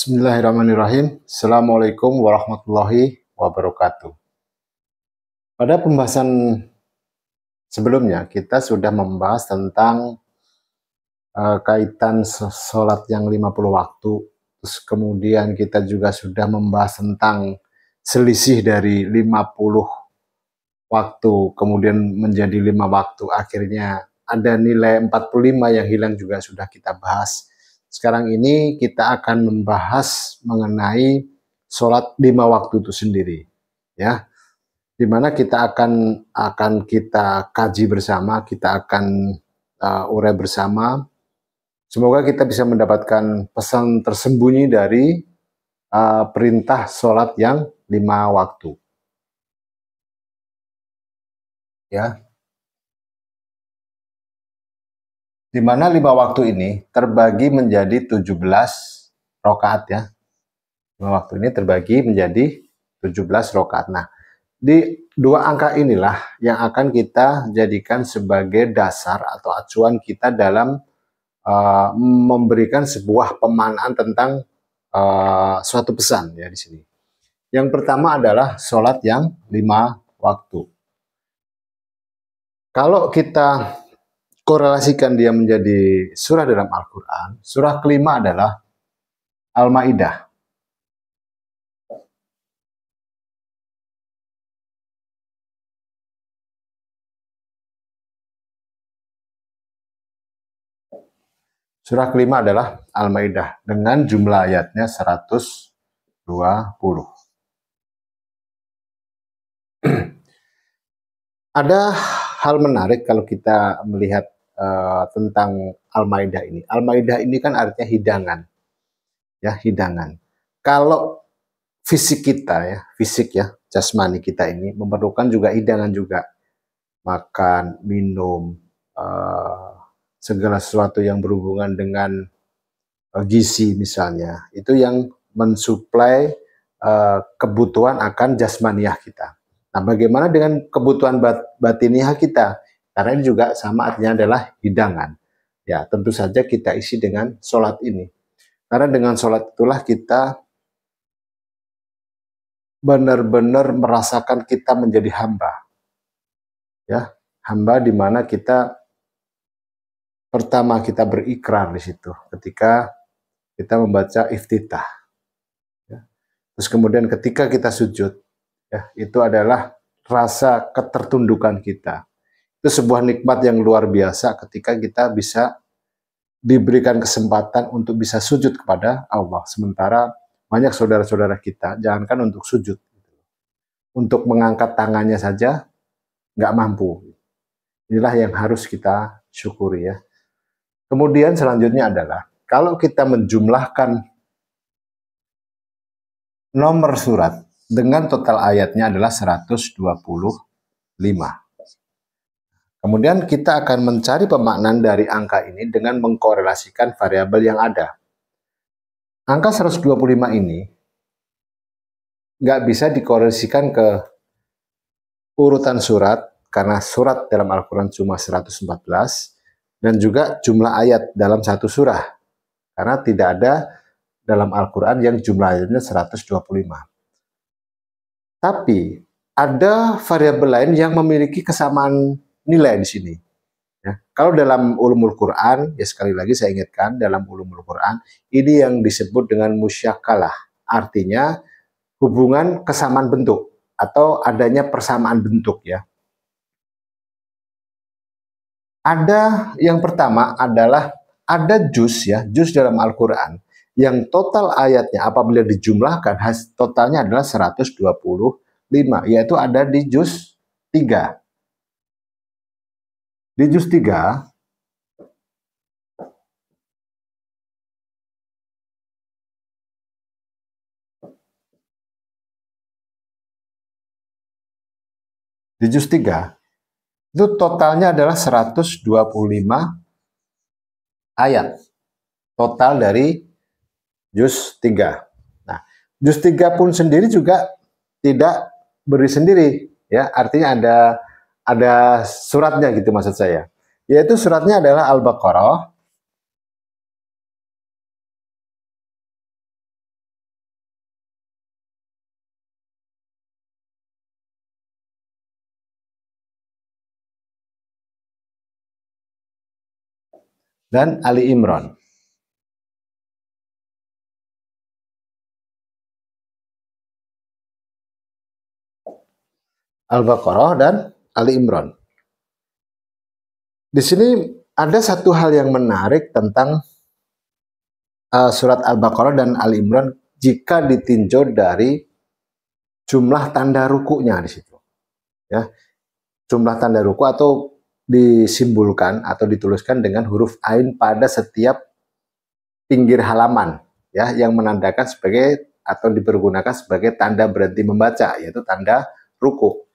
Bismillahirrahmanirrahim. Assalamualaikum warahmatullahi wabarakatuh. Pada pembahasan sebelumnya, kita sudah membahas tentang kaitan sholat yang 50 waktu. Terus kemudian kita juga sudah membahas tentang selisih dari 50 waktu, kemudian menjadi 5 waktu. Akhirnya ada nilai 45 yang hilang juga sudah kita bahas. Sekarang ini kita akan membahas mengenai sholat 5 waktu itu sendiri, ya, dimana kita akan kita kaji bersama, kita akan urai bersama. Semoga kita bisa mendapatkan pesan tersembunyi dari perintah sholat yang 5 waktu, ya. Di mana 5 waktu ini terbagi menjadi 17 rakaat, ya. 5 waktu ini terbagi menjadi 17 rakaat. Nah, di dua angka inilah yang akan kita jadikan sebagai dasar atau acuan kita dalam memberikan sebuah pemaknaan tentang suatu pesan, ya, di sini. Yang pertama adalah sholat yang 5 waktu. Kalau kita korelasikan dia menjadi surah dalam Al-Quran, surah kelima adalah Al-Ma'idah. Surah kelima adalah Al-Ma'idah dengan jumlah ayatnya 120. Ada hal menarik kalau kita melihat tentang Al-Ma'idah ini. Al-Ma'idah ini kan artinya hidangan, ya, hidangan. Kalau fisik kita, ya, fisik, ya, jasmani kita ini memerlukan juga hidangan juga, makan, minum, segala sesuatu yang berhubungan dengan gizi misalnya, itu yang mensuplai kebutuhan akan jasmaniah kita. Nah, bagaimana dengan kebutuhan batiniah kita? Karena ini juga sama artinya adalah hidangan. Ya, tentu saja kita isi dengan sholat ini. Karena dengan sholat itulah kita benar-benar merasakan kita menjadi hamba. Ya, hamba di mana kita pertama kita berikrar di situ ketika kita membaca iftitah. Ya. Terus kemudian ketika kita sujud, ya, itu adalah rasa ketertundukan kita. Itu sebuah nikmat yang luar biasa ketika kita bisa diberikan kesempatan untuk bisa sujud kepada Allah. Sementara banyak saudara-saudara kita, jangankan untuk sujud, untuk mengangkat tangannya saja nggak mampu. Inilah yang harus kita syukuri, ya. Kemudian selanjutnya adalah, kalau kita menjumlahkan nomor surat dengan total ayatnya adalah 125. Kemudian kita akan mencari pemaknaan dari angka ini dengan mengkorelasikan variabel yang ada. Angka 125 ini nggak bisa dikorelasikan ke urutan surat, karena surat dalam Al-Quran cuma 114, dan juga jumlah ayat dalam satu surah, karena tidak ada dalam Al-Quran yang jumlah ayatnya 125. Tapi ada variabel lain yang memiliki kesamaan nilai di sini. Ya. Kalau dalam ulumul Quran, ya sekali lagi saya ingatkan, dalam ulumul Quran, ini yang disebut dengan musyakalah, artinya hubungan kesamaan bentuk atau adanya persamaan bentuk, ya. Ada yang pertama adalah ada juz, ya, juz dalam Al-Quran yang total ayatnya apabila dijumlahkan totalnya adalah 125, yaitu ada di juz 3. Di juz 3 itu totalnya adalah 125 ayat total dari juz 3. Nah, juz 3 pun sendiri juga tidak berdiri sendiri, ya, artinya ada suratnya gitu maksud saya. Yaitu suratnya adalah Al-Baqarah, dan Ali Imran. Al-Baqarah dan Ali Imran. Di sini ada satu hal yang menarik tentang surat Al-Baqarah dan Ali Imran jika ditinjau dari jumlah tanda rukunya di situ. Ya, jumlah tanda ruku atau disimbolkan atau dituliskan dengan huruf ain pada setiap pinggir halaman, ya, yang menandakan sebagai atau dipergunakan sebagai tanda berhenti membaca, yaitu tanda ruku.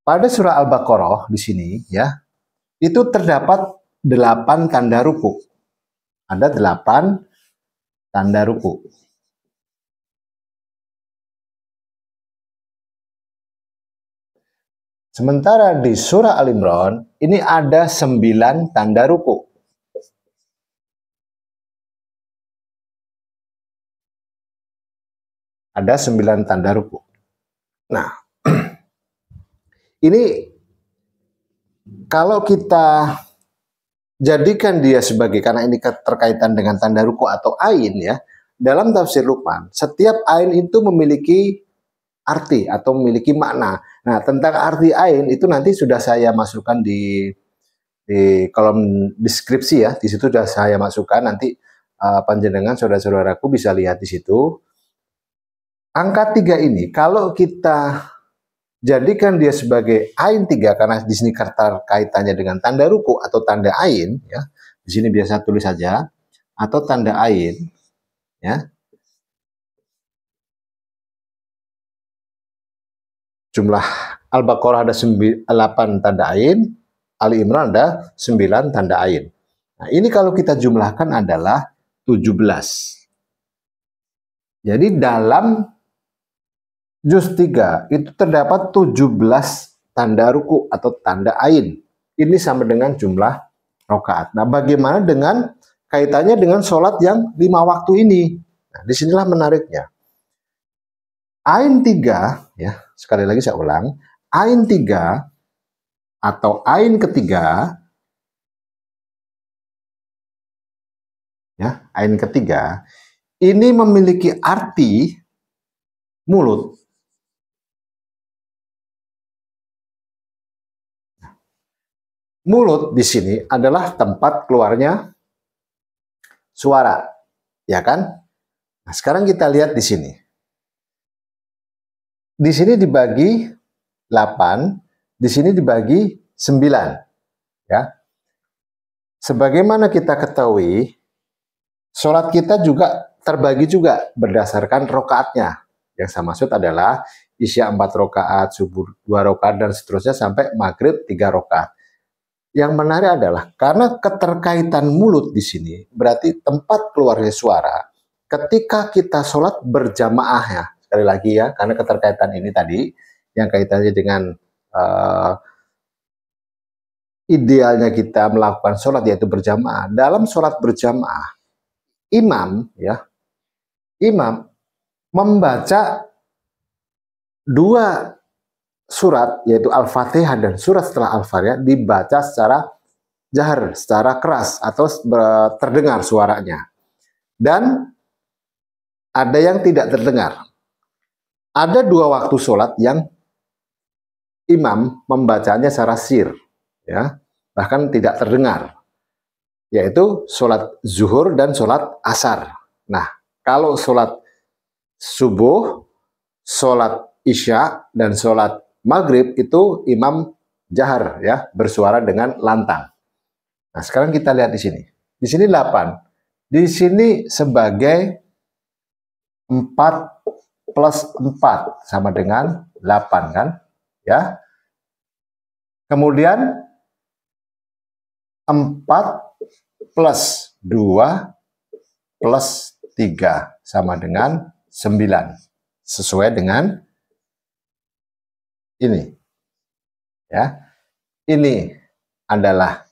Pada surah Al-Baqarah di sini, ya, itu terdapat 8 tanda ruku. Ada 8 tanda ruku. Sementara di surah Al-Imran, ini ada 9 tanda ruku. Ada 9 tanda ruku. Nah, ini kalau kita jadikan dia sebagai, karena ini terkaitan dengan tanda ruku atau ain, ya, dalam tafsir Luqman, setiap ain itu memiliki arti atau memiliki makna. Nah, tentang arti ain itu nanti sudah saya masukkan di kolom deskripsi, ya. Di situ sudah saya masukkan, nanti panjenengan saudara-saudaraku bisa lihat di situ. Angka 3 ini kalau kita jadikan dia sebagai ain 3, karena di sini kaitannya dengan tanda ruku atau tanda ain, ya. Di sini biasa tulis saja atau tanda ain, ya. Jumlah Al-Baqarah ada 8 tanda ain, Ali Imran ada 9 tanda ain. Nah, ini kalau kita jumlahkan adalah 17. Jadi dalam juz 3 itu terdapat 17 tanda ruku atau tanda ain. Ini sama dengan jumlah rakaat. Nah, bagaimana dengan kaitannya dengan sholat yang 5 waktu ini? Nah, disinilah menariknya. Ain 3, ya, sekali lagi saya ulang, ain 3 atau ain ketiga, ya, ain ketiga, ini memiliki arti mulut. Mulut di sini adalah tempat keluarnya suara, ya kan? Nah, sekarang kita lihat di sini. Di sini dibagi 8, di sini dibagi 9, ya. Sebagaimana kita ketahui, sholat kita juga terbagi juga berdasarkan rokaatnya. Yang saya maksud adalah Isya 4 rokaat, subuh 2 rokaat, dan seterusnya sampai maghrib 3 rokaat. Yang menarik adalah karena keterkaitan mulut di sini, berarti tempat keluarnya suara. Ketika kita sholat berjamaah, ya, sekali lagi, ya, karena keterkaitan ini tadi yang kaitannya dengan idealnya kita melakukan sholat yaitu berjamaah. Dalam sholat berjamaah, imam, ya, imam membaca 2 surat, yaitu Al-Fatihah dan surat setelah Al-Fatihah, dibaca secara jahar, secara keras atau terdengar suaranya. Dan ada yang tidak terdengar. Ada 2 waktu sholat yang imam membacanya secara sir, ya, bahkan tidak terdengar, yaitu sholat zuhur dan sholat asar. Nah, kalau sholat subuh, sholat isya, dan sholat maghrib itu imam jahar, ya, bersuara dengan lantang. Nah, sekarang kita lihat di sini. Di sini 8. Di sini sebagai 4 plus 4 sama dengan 8, kan? Ya. Kemudian 4 plus 2 plus 3 sama dengan 9. Sesuai dengan ini. Ya. Ini adalah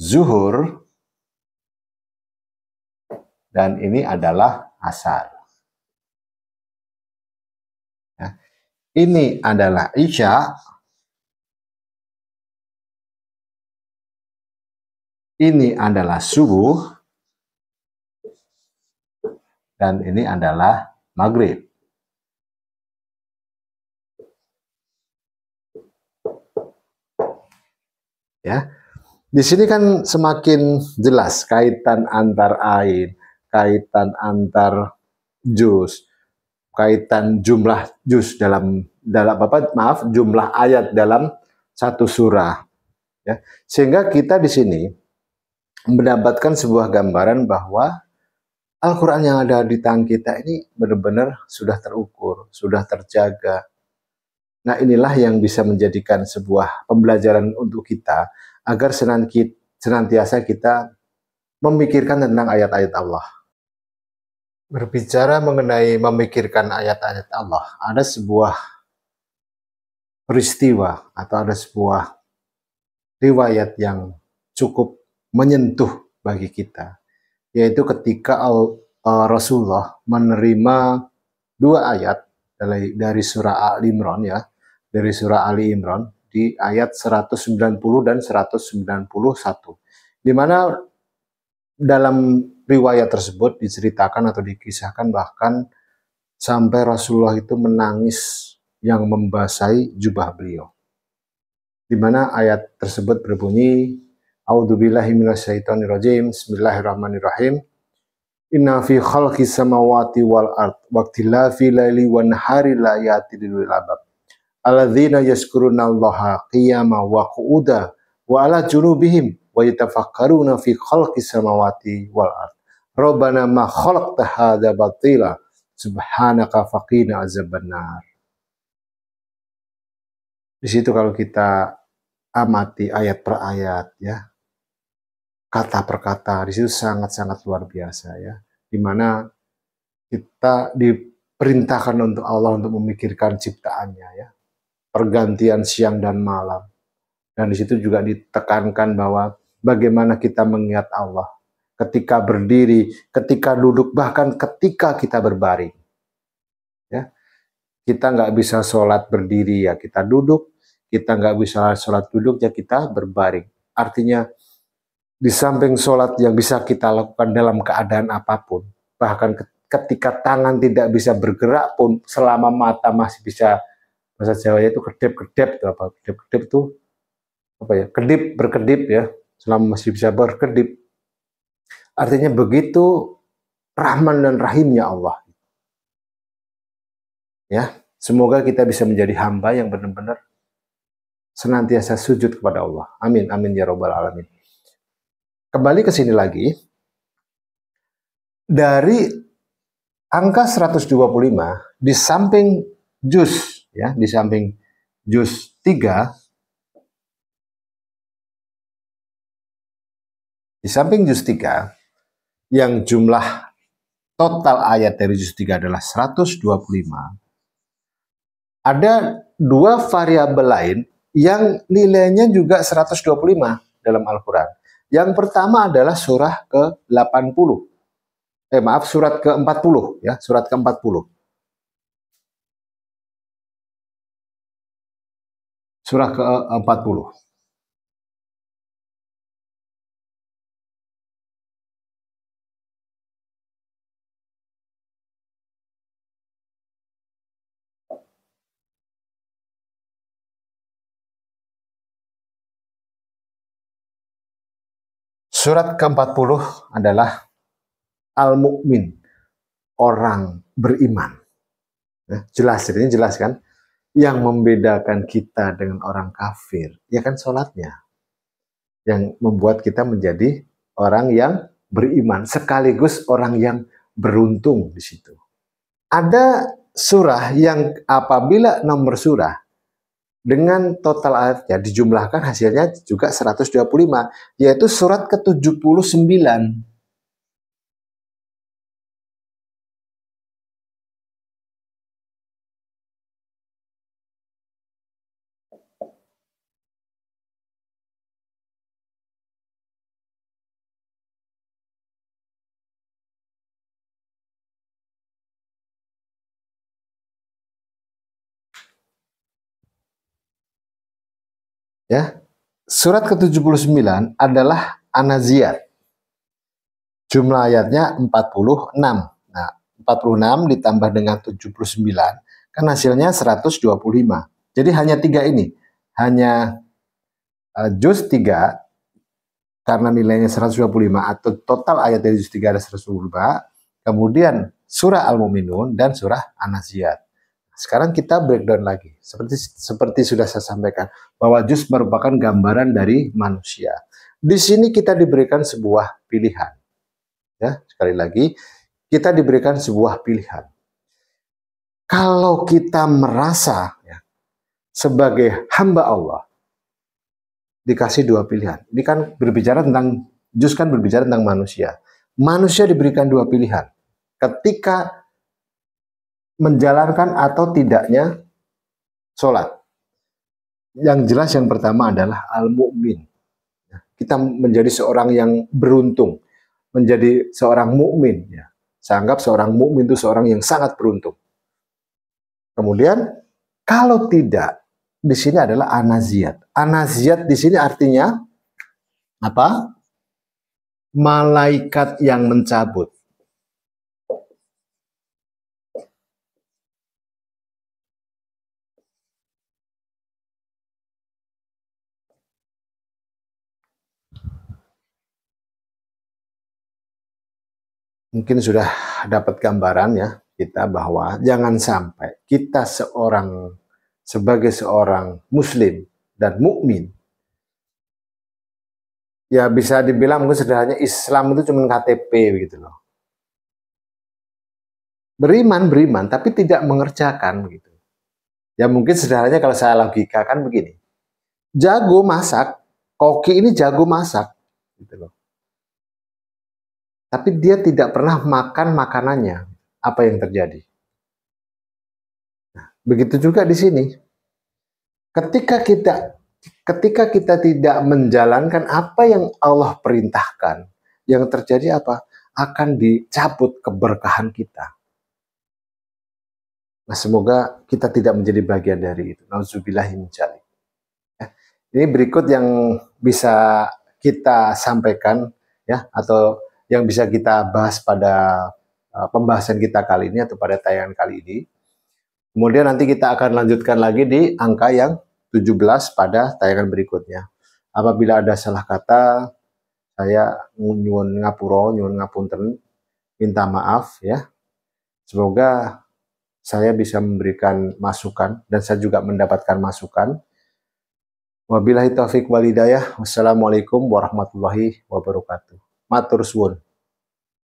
zuhur dan ini adalah asar. Ya. Ini adalah isya, ini adalah subuh, dan ini adalah maghrib. Ya, di sini kan semakin jelas kaitan antar ain, kaitan antar juz, kaitan jumlah juz jumlah ayat dalam satu surah. Ya, sehingga kita di sini mendapatkan sebuah gambaran bahwa Al-Quran yang ada di tangan kita ini benar-benar sudah terukur, sudah terjaga. Nah, inilah yang bisa menjadikan sebuah pembelajaran untuk kita agar senantiasa kita memikirkan tentang ayat-ayat Allah. Berbicara mengenai memikirkan ayat-ayat Allah, ada sebuah peristiwa atau ada sebuah riwayat yang cukup menyentuh bagi kita, yaitu ketika Rasulullah menerima dua ayat dari surah Ali Imran, ya, dari surah Ali Imran di ayat 190 dan 191, di mana dalam riwayat tersebut diceritakan atau dikisahkan bahkan sampai Rasulullah itu menangis yang membasahi jubah beliau, di mana ayat tersebut berbunyi, A'udzubillahi minasyaitonirrajim, Bismillahirrahmanirrahim. Inna fi khalqi samawati wal ard waqtilafi laili wan nahari la ya'til albab alladzina yazkurunallaha qiyama wa qu'uda wa ala junubihim wa yatafakkaruna fi khalqi samawati wal ard rabbana ma khalaqta hadza batila subhanaka faqina azabannar. Di situ kalau kita amati ayat per ayat, ya, kata per kata, di situ sangat-sangat luar biasa, ya, di mana kita diperintahkan untuk Allah untuk memikirkan ciptaannya, ya, pergantian siang dan malam, dan di situ juga ditekankan bahwa bagaimana kita mengingat Allah ketika berdiri, ketika duduk, bahkan ketika kita berbaring, ya, kita nggak bisa sholat berdiri, ya kita duduk, kita nggak bisa sholat duduk, ya kita berbaring. Artinya di samping sholat yang bisa kita lakukan dalam keadaan apapun, bahkan ketika tangan tidak bisa bergerak pun, selama mata masih bisa, bahasa Jawa itu kedip-kedip, apa kedip-kedip itu apa ya, kedip berkedip, ya, selama masih bisa berkedip, artinya begitu Rahman dan Rahimnya Allah, ya. Semoga kita bisa menjadi hamba yang benar-benar senantiasa sujud kepada Allah. Amin, amin ya robbal alamin. Kembali ke sini lagi, dari angka 125 di samping juz, ya, di samping juz 3, di samping juz 3 yang jumlah total ayat dari juz 3 adalah 125, ada dua variabel lain yang nilainya juga 125 dalam Al-Quran. Yang pertama adalah surah ke-80. Surat ke-40, ya, surat ke-40. Surah ke-40. Surat ke-40 adalah Al-Mu'min, orang beriman. Ya, jelas, ini jelas kan? Yang membedakan kita dengan orang kafir, ya kan sholatnya. Yang membuat kita menjadi orang yang beriman, sekaligus orang yang beruntung di situ. Ada surah yang apabila nomor surah dengan total ayatnya dijumlahkan hasilnya juga 125, yaitu surat ke-79. Ya, surat ke-79 adalah An-Naziat. Jumlah ayatnya 46. Nah, 46 ditambah dengan 79, kan hasilnya 125. Jadi hanya 3 ini. Hanya juz 3, karena nilainya 125, atau total ayat dari juz 3 ada 125. Kemudian surah Al-Mu'minun dan surah An-Naziat. Sekarang kita breakdown lagi. Seperti sudah saya sampaikan, bahwa juz merupakan gambaran dari manusia. Di sini kita diberikan sebuah pilihan. Ya, sekali lagi, kita diberikan sebuah pilihan. Kalau kita merasa ya, sebagai hamba Allah, dikasih 2 pilihan. Ini kan berbicara tentang, juz kan berbicara tentang manusia. Manusia diberikan 2 pilihan. Ketika menjalankan atau tidaknya sholat. Yang jelas yang pertama adalah al-mu'min. Kita menjadi seorang yang beruntung. Menjadi seorang mukmin, ya. Saya anggap seorang mukmin itu seorang yang sangat beruntung. Kemudian kalau tidak, di sini adalah An-Naziat. An-Naziat di sini artinya apa? Malaikat yang mencabut. Mungkin sudah dapat gambaran ya kita, bahwa jangan sampai kita sebagai seorang muslim dan mukmin, ya bisa dibilang mungkin sederhananya Islam itu cuma KTP begitu loh. Beriman tapi tidak mengerjakan begitu. Ya mungkin sederhananya kalau saya logikakan begini. Jago masak, koki ini jago masak gitu loh. Tapi dia tidak pernah makan makanannya. Apa yang terjadi? Nah, begitu juga di sini. Ketika kita tidak menjalankan apa yang Allah perintahkan, yang terjadi apa? Akan dicabut keberkahan kita. Nah, semoga kita tidak menjadi bagian dari itu. Nauzubillahi min dzalik. Ini berikut yang bisa kita sampaikan ya, atau yang bisa kita bahas pada pembahasan kita kali ini atau pada tayangan kali ini. Kemudian nanti kita akan lanjutkan lagi di angka yang 17 pada tayangan berikutnya. Apabila ada salah kata, saya nyuwun ngapura, nyuwun ngapunten, minta maaf ya. Semoga saya bisa memberikan masukan dan saya juga mendapatkan masukan. Wabillahi taufiq wal hidayah. Wassalamualaikum warahmatullahi wabarakatuh. Matur suwun.